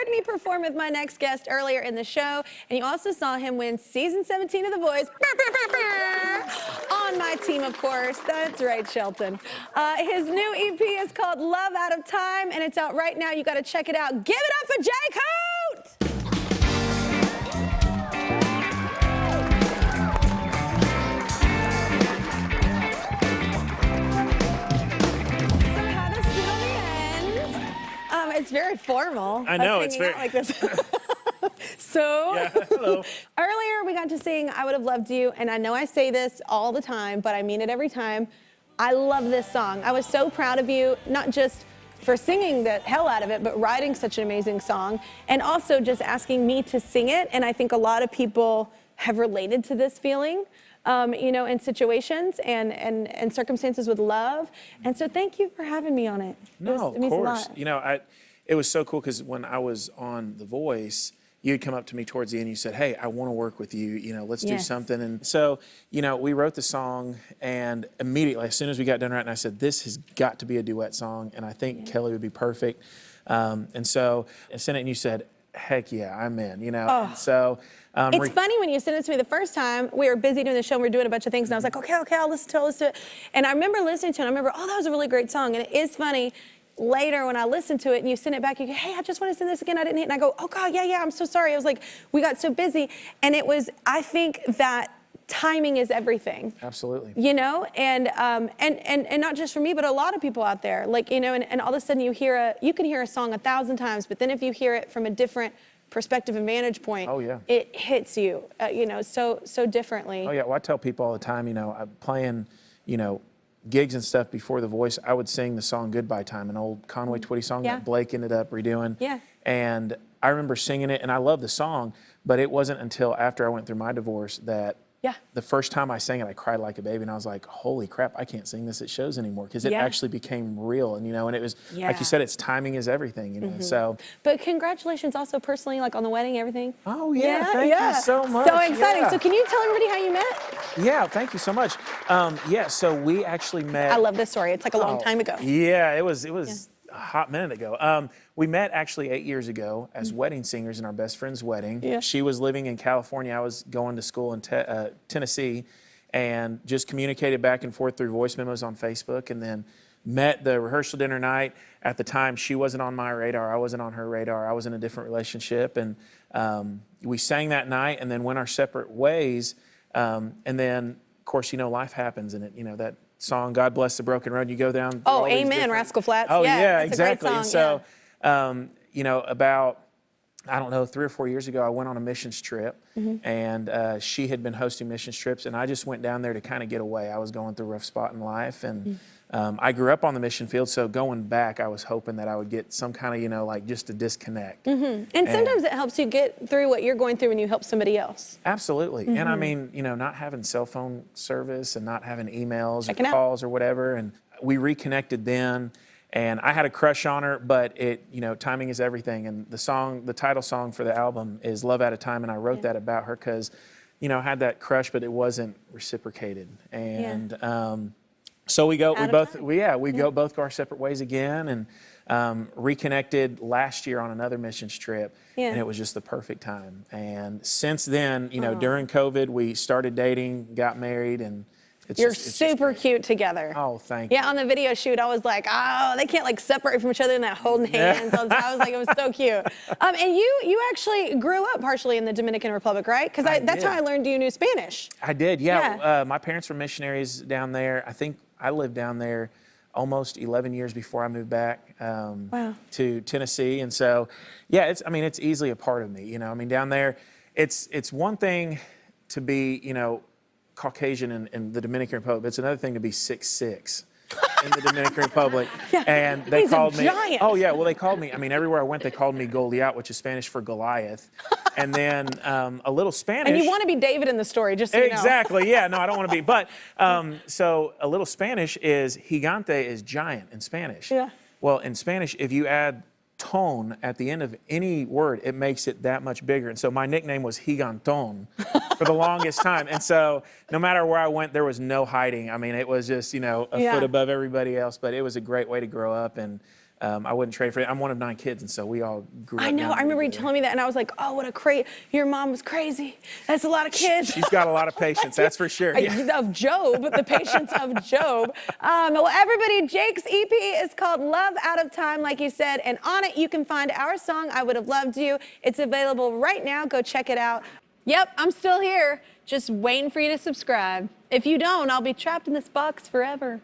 me perform with my next guest earlier in the show, and you also saw him win season 17 of The Voice. On my team, of course. That's right, Shelton. His new EP is called Love Out of Time, and it's out right now. You got to check it out. Give it up for Jay Coat! It's very formal. I know, it's very like this. So, yeah, hello. Earlier we got to sing I Would Have Loved You, and I know I say this all the time, but I mean it every time. I love this song. I was so proud of you, not just for singing the hell out of it, but writing such an amazing song, and also just asking me to sing it. And I think a lot of people have related to this feeling. You know, in situations and circumstances with love. And so thank you for having me on it. No, it means of course. a lot. You know, it was so cool because when I was on The Voice, you'd come up to me towards the end, you said, hey, I want to work with you, you know, let's do something. And so, you know, we wrote the song, and immediately, as soon as we got done writing, I said, this has got to be a duet song, and I think Kelly would be perfect. And so I sent it, and you said, heck yeah, I'm in, you know. And so it's funny when you sent it to me the first time. We were busy doing the show, and we were doing a bunch of things, and I was like, okay, I'll listen to it. And I remember listening to it, and I remember, oh, that was a really great song. And it is funny, later when I listened to it and you send it back, you go, hey, I just want to sing this again, I didn't hit. And I go, oh God, yeah, I'm so sorry. I was like, we got so busy. And it was, I think that timing is everything. Absolutely. You know, and not just for me, but a lot of people out there. Like, you know, and all of a sudden you can hear a song 1,000 times, but then if you hear it from a different perspective and vantage point, it hits you, you know, so differently. Oh yeah, well I tell people all the time, you know, I'm playing, you know, gigs and stuff before The Voice, I would sing the song Goodbye Time, an old Conway Twitty song that Blake ended up redoing. Yeah. And I remember singing it, and I love the song, but it wasn't until after I went through my divorce that the first time I sang it, I cried like a baby, and I was like, holy crap, I can't sing this at shows anymore, because it actually became real. And, you know, and it was, like you said, it's timing is everything, you know, so. But congratulations also personally, like on the wedding, everything. Oh, yeah, thank you so much. So exciting. So can you tell everybody how you met? Yeah, thank you so much. Yeah, so we actually met. I love this story. It's like a long time ago. Yeah, it was a hot minute ago. We met actually 8 years ago as wedding singers in our best friend's wedding. Yeah. She was living in California. I was going to school in Tennessee, and just communicated back and forth through voice memos on Facebook, and then met the rehearsal dinner night. At the time, she wasn't on my radar. I wasn't on her radar. I was in a different relationship, and we sang that night and then went our separate ways. And then, of course, you know, life happens, and you know, that song, God Bless the Broken Road, you go down. Oh, amen, Rascal Flatts. Oh, yeah, exactly. And so, you know, about, I don't know, 3 or 4 years ago, I went on a missions trip, and she had been hosting missions trips, and I just went down there to kind of get away. I was going through a rough spot in life, and I grew up on the mission field, so going back, I was hoping that I would get some kind of, you know, like just a disconnect. And sometimes it helps you get through what you're going through when you help somebody else. Absolutely. And I mean, you know, not having cell phone service and not having emails or calls or whatever, and we reconnected then, and I had a crush on her, but it, you know, timing is everything. And the song, the title song for the album is Love Out of Time, and I wrote that about her because, you know, I had that crush, but it wasn't reciprocated. And so we both go our separate ways again, and reconnected last year on another missions trip, and it was just the perfect time. And since then, you know, during COVID, we started dating, got married, and You're super cute together. Oh, thank you. Yeah, on the video shoot, I was like, oh, they can't like separate from each other and that holding hands. I was like, it was so cute. And you actually grew up partially in the Dominican Republic, right? Because that's how I learned you knew Spanish. I did, yeah. My parents were missionaries down there. I think I lived down there almost 11 years before I moved back to Tennessee. And so, yeah, it's easily a part of me, you know. I mean, down there, it's one thing to be, you know, Caucasian in the Dominican Republic, but it's another thing to be 6'6" in the Dominican Republic. And they called me. Giant. Oh yeah, well they called me. I mean, everywhere I went, they called me Goliath, which is Spanish for Goliath. And then a little Spanish. And you want to be David in the story, just so you know. Exactly. Yeah. No, I don't want to be. But so a little Spanish is gigante is giant in Spanish. Yeah. Well, in Spanish, if you add tone at the end of any word, it makes it that much bigger. And so my nickname was Giganton for the longest time. And so no matter where I went, there was no hiding. I mean, it was just, you know, a foot above everybody else, but it was a great way to grow up. And I wouldn't trade for it. I'm one of 9 kids, and so we all grew up. I know. I remember you telling me that, and I was like, oh, what a your mom was crazy. That's a lot of kids. She's got a lot of patience, that's for sure. Yeah. Of Job, the patience of Job. Well, everybody, Jake's EP is called Love Out of Time, like you said, and on it you can find our song, I Would Have Loved You. It's available right now. Go check it out. Yep, I'm still here, just waiting for you to subscribe. If you don't, I'll be trapped in this box forever.